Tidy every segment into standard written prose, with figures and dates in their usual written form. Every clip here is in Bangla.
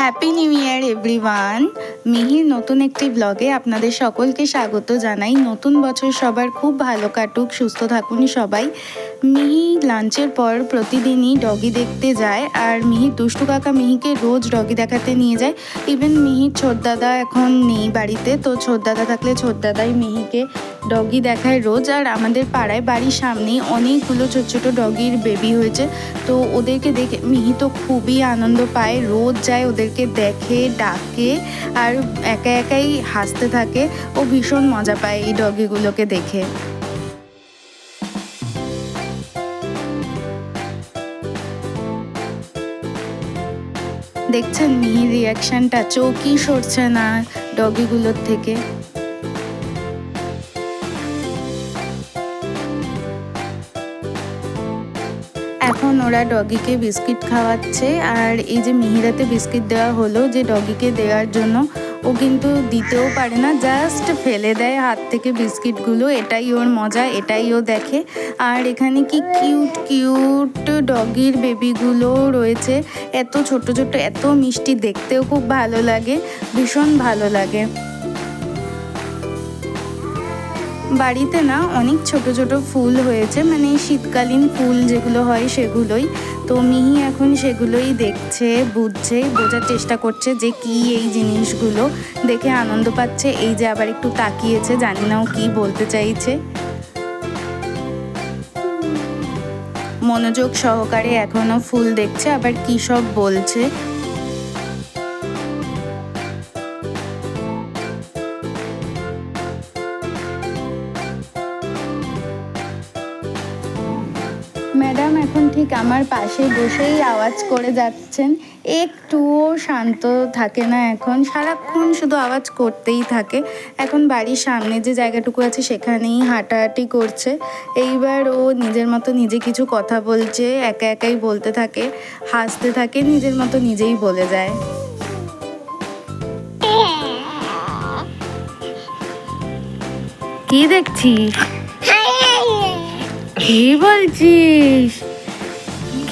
Happy new year everyone. Mihir নতুন একটি ব্লগে আপনাদের সকলকে স্বাগত জানাই। নতুন বছর সবার খুব ভালো কাটুক, সুস্থ থাকুন সবাই। মিহি লাঞ্চের পর প্রতিদিনই ডগি দেখতে যায়, আর মিহির দুষ্টু কাকা মিহিকে রোজ ডগি দেখাতে নিয়ে যায়। ইভেন মিহির ছোটদাদা এখন নেই বাড়িতে, তো ছোটদাদা থাকলে ছোটদাদাই মিহিকে ডগি দেখায় রোজ। আর আমাদের পাড়ায় বাড়ির সামনেই অনেকগুলো ছোট ছোট ডগির বেবি হয়েছে, তো ওদেরকে দেখে মিহি তো খুবই আনন্দ পায়। রোজ যায়, ওদেরকে দেখে, ডাকে, আর একা একাই হাসতে থাকে। ও ভীষণ মজা পায় এই ডগিগুলোকে দেখে। দেখছেন মিহির রিয়াকশনটা, চোখই সরছে না ডগিগুলোর থেকে। এখন ওরা ডগিকে বিস্কিট খাওয়াচ্ছে, আর এই যে মিহিরাতে বিস্কিট দেওয়া হলো যে ডগিকে দেওয়ার জন্য, ও কিন্তু দিতেও পারে না, জাস্ট ফেলে দেয় হাত থেকে বিস্কিটগুলো। এটাই ওর মজা, এটাই ও দেখে। আর এখানে কি কিউট কিউট ডগির বেবিগুলো রয়েছে, এত ছোট ছোট, এত মিষ্টি, দেখতেও খুব ভালো লাগে, ভীষণ ভালো লাগে। বাড়িতে না অনেক ছোট ছোট ফুল হয়েছে, মানে শীতকালীন ফুল যেগুলো হয় সেগুলোই। তো মিহি এখন সেগুলোই দেখছে, বুঝছে, বোঝার চেষ্টা করছে যে কি এই জিনিসগুলো, দেখে আনন্দ পাচ্ছে। এই যে আবার একটু তাকিয়েছে, জানি না ও কি বলতে চাইছে। মনোযোগ সহকারে এখনো ফুল দেখছে, আবার কি সব বলছে। ম্যাডাম এখন ঠিক আমার পাশে বসেই আওয়াজ করে যাচ্ছেন, একটুও শান্ত থাকে না এখন, সারাক্ষণ শুধু আওয়াজ করতেই থাকে। এখন বাড়ির সামনে যে জায়গাটুকু আছে সেখানেই হাঁটাহাঁটি করছে। এইবার ও নিজের মতো নিজে কিছু কথা বলছে, একা একাই বলতে থাকে, হাসতে থাকে, নিজের মতো নিজেই বলে যায়। কি দেখছিস? কি বলছিস?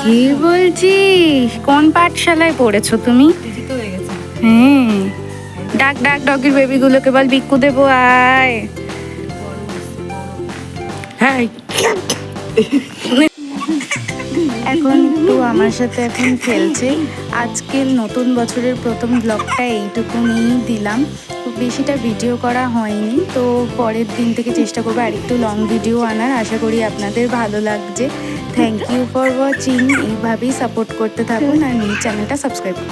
কি বলছিস? কোন পাঠশালায় পড়েছো তুমি? হ্যাঁ, ডাক ডাক ডগির বেবিগুলোকে, বল বিক্কু দেবো আয়। হ্যাঁ, এখন একটু আমার সাথে এখন খেলছে। আজকের নতুন বছরের প্রথম ব্লগটা এইটুকু নিয়েই দিলাম, খুব বেশিটা ভিডিও করা হয়নি। তো পরের দিন থেকে চেষ্টা করবো আর একটু লং ভিডিও আনার। আশা করি আপনাদের ভালো লাগছে। Thank you for watching. এইভাবেই সাপোর্ট করতে থাকুন, আর মিনি চ্যানেলটা সাবস্ক্রাইব করুন।